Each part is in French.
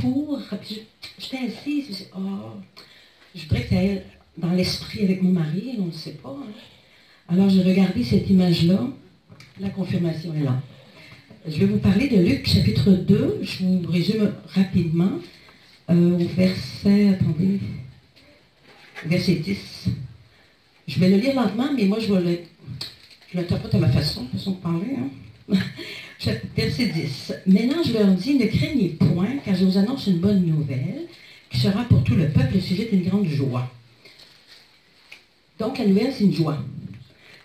pour... J'étais assise, je me suis dit, oh, je voudrais que ça aille dans l'esprit avec mon mari, on ne sait pas. Hein. Alors j'ai regardé cette image-là, la confirmation est là. Je vais vous parler de Luc chapitre 2, je vous résume rapidement, au verset, attendez, verset 10. Je vais le lire lentement, mais moi je l'interprète à ma façon de parler. Hein. Verset 10. Maintenant je leur dis, ne craignez point, car je vous annonce une bonne nouvelle, qui sera pour tout le peuple le sujet d'une grande joie. Donc la nouvelle, c'est une joie.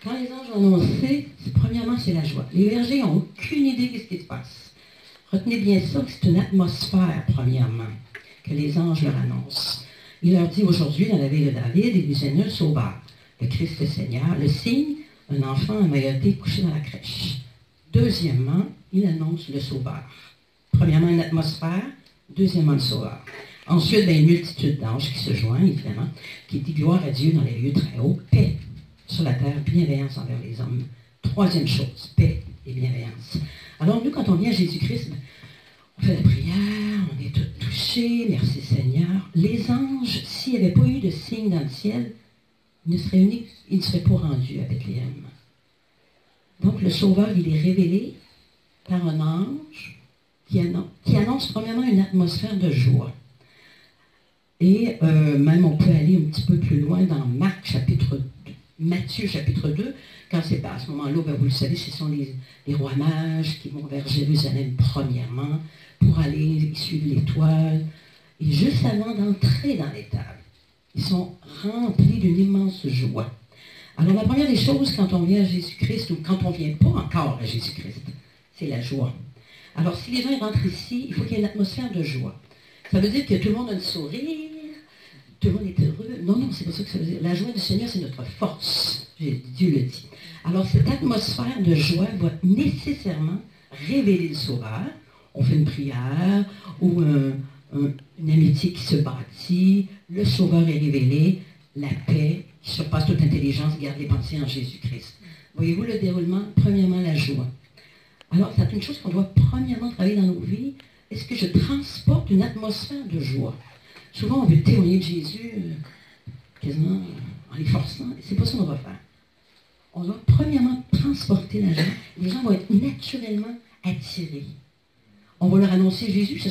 Quand les anges ont annoncé, premièrement, c'est la joie. Les bergers n'ont aucune idée de ce qui se passe. Retenez bien ça, c'est une atmosphère, premièrement, que les anges leur annoncent. Il leur dit aujourd'hui, dans la ville de David, il nous a un sauveur, le Christ le Seigneur. Le signe, un enfant en mailloté couché dans la crèche. Deuxièmement, il annonce le sauveur. Premièrement, une atmosphère. Deuxièmement, le sauveur. Ensuite, une multitude d'anges qui se joignent, évidemment, qui dit gloire à Dieu dans les lieux très hauts, paix sur la terre, bienveillance envers les hommes. Troisième chose, paix et bienveillance. Alors nous, quand on vient à Jésus-Christ, on fait la prière, on est tous touchés, merci Seigneur. Les anges, s'il n'y avait pas eu de signe dans le ciel, ils ne seraient pas rendus à Bethléem. Donc le Sauveur, il est révélé par un ange qui annonce premièrement une atmosphère de joie. Et même on peut aller un petit peu plus loin dans Matthieu chapitre 2, quand c'est pas à ce moment-là, ben vous le savez, ce sont les rois mages qui vont vers Jérusalem premièrement pour aller suivre l'étoile. Et juste avant d'entrer dans l'étable, ils sont remplis d'une immense joie. Alors la première des choses quand on vient à Jésus-Christ, ou quand on ne vient pas encore à Jésus-Christ, c'est la joie. Alors si les gens rentrent ici, il faut qu'il y ait une atmosphère de joie. Ça veut dire que tout le monde a le sourire, tout le monde est heureux. Non, non, c'est pas ça que ça veut dire. La joie du Seigneur, c'est notre force. Dieu le dit. Alors, cette atmosphère de joie va nécessairement révéler le Sauveur. On fait une prière ou une amitié qui se bâtit. Le Sauveur est révélé. La paix qui surpasse toute intelligence garde les pensées en Jésus-Christ. Voyez-vous le déroulement? Premièrement, la joie. Alors, c'est une chose qu'on doit premièrement travailler dans nos vies. Est-ce que je transporte une atmosphère de joie? Souvent, on veut témoigner de Jésus quasiment en les forçant. C'est pas ça qu'on va faire. On doit premièrement transporter la joie. Les gens vont être naturellement attirés. On va leur annoncer Jésus, ce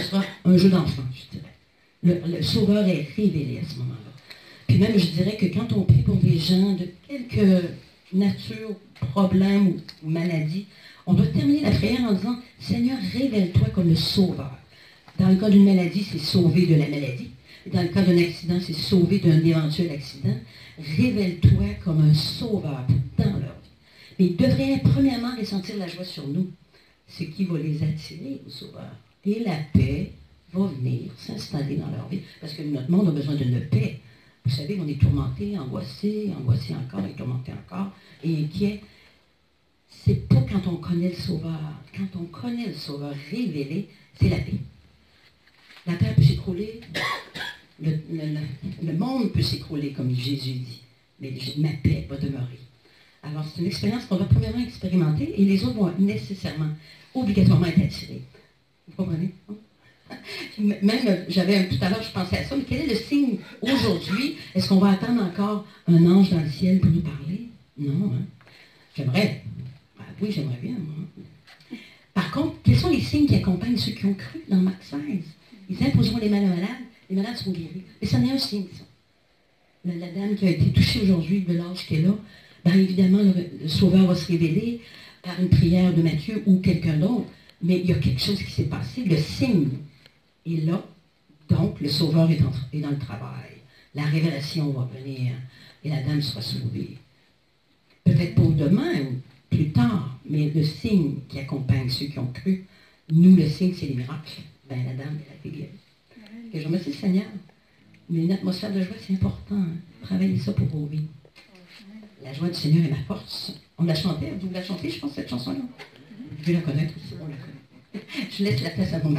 sera un jeu d'enfant, je dirais. Le Sauveur est révélé à ce moment-là. Puis même, je dirais que quand on prie pour des gens de quelque nature, problème ou maladie, on doit terminer la prière en disant « Seigneur, révèle-toi comme le Sauveur ». Dans le cas d'une maladie, c'est sauver de la maladie. Dans le cas d'un accident, c'est sauver d'un éventuel accident. Révèle-toi comme un sauveur dans leur vie. Mais ils devraient premièrement ressentir la joie sur nous, ce qui va les attirer au Sauveur. Et la paix va venir s'installer dans leur vie. Parce que notre monde a besoin d'une paix. Vous savez, on est tourmenté, angoissé encore, et tourmenté encore, et inquiet. C'est pas quand on connaît le Sauveur. Quand on connaît le Sauveur révélé, c'est la paix. La terre peut s'écrouler, le monde peut s'écrouler, comme Jésus dit, mais ma paix va demeurer. Alors, c'est une expérience qu'on va premièrement expérimenter et les autres vont nécessairement, obligatoirement être attirés. Vous comprenez? Même, tout à l'heure, je pensais à ça, mais quel est le signe aujourd'hui? Est-ce qu'on va attendre encore un ange dans le ciel pour nous parler? Non, hein? J'aimerais. Ben, oui, j'aimerais bien, moi. Par contre, quels sont les signes qui accompagnent ceux qui ont cru dans Marc 16? Ils imposeront les mains aux malades, les malades seront guéris. Et ça n'est un signe, ça. La dame qui a été touchée aujourd'hui de l'âge qu'elle a, bien évidemment, le Sauveur va se révéler par une prière de Matthieu ou quelqu'un d'autre, mais il y a quelque chose qui s'est passé, le signe est là, donc le Sauveur est dans le travail. La révélation va venir et la dame sera sauvée. Peut-être pas demain ou plus tard, mais le signe qui accompagne ceux qui ont cru, nous, le signe, c'est les miracles. Ben, la dame, elle a été guérie. Et je remercie le Seigneur. Mais une atmosphère de joie, c'est important. Hein? Travaillez ça pour vos vies. La joie du Seigneur est ma force. On la chantait, vous la chantez, je pense, cette chanson-là. Je vais la connaître aussi, on la connaît. Je laisse la place à mon mari.